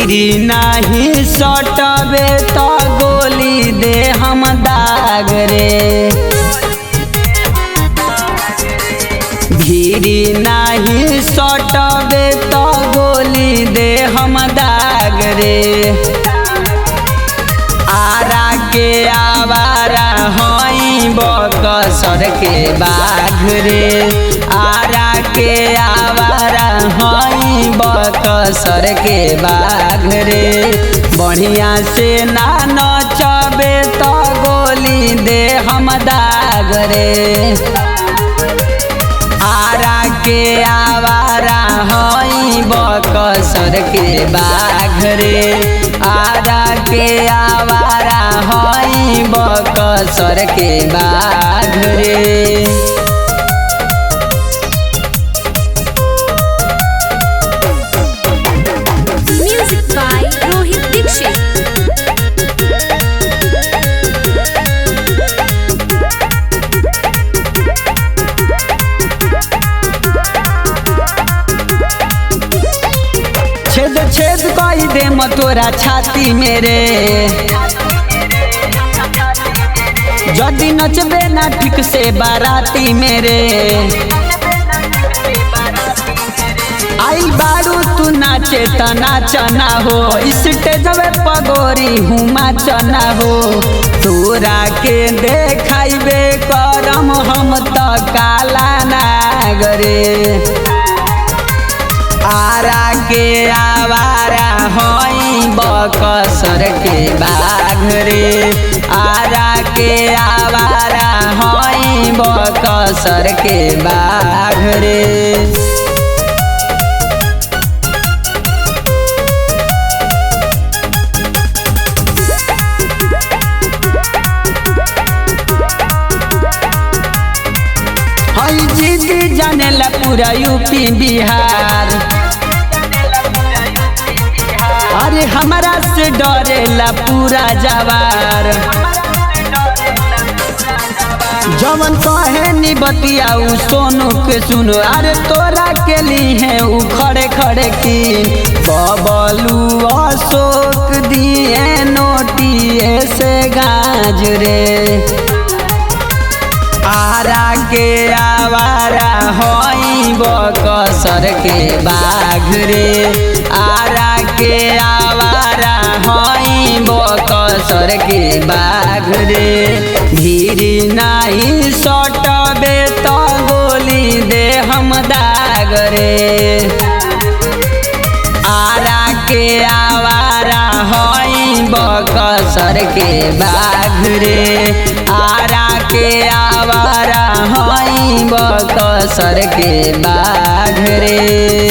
भीरी नाही सटबे तो गोली दे हम दाग रे। भीरी नाही सटबे तो गोली दे हम दाग रे। आरा के आवारा हई बकसर के बाघ रे। आरा के आवारा हई बकसर के बाघ रे। बढ़िया से ना नचबे तो गोली दे हम दाग रे। आरा के आवारा हई बकसर के बाघ रे। आरा के आवारा हई बकसर के बाघ रे। Music by Rohit Dixit. छेद छेद कई दे तोरा छाती मेरे। जदि नचबे ना ठीक से बाराती मेरे। आई बारू तू नाचे त नाचना हो। स्टेजवे पगोरी हूँ माचना हो। तोरा के देखाइबे करम हम त काला नागरे। आरा के आवारा हई बकसर के बाघ रे। आरा के आवारा हई बकसर के बाघ रे। हई जीत जानेला पूरा यूपी बिहार। अरे हमारा से डरेला पूरा जवार। जवन कहे नी बतियाऊ सोनू के सुनो। अरे तोरा के लिए उ खड़े खड़े की बबलू अशोक दिए नोटिए से गाज रे। आरा के आवारा हई बकसर के बाघ रे। आरा के आवारा हई बकसर के बाघ रे। भीरी नाही सटबे तो गोली दे हम दाग रे। आरा के आवारा हई बकसर के बाघ रे। आरा के आवारा हई बकसर के बाघ रे।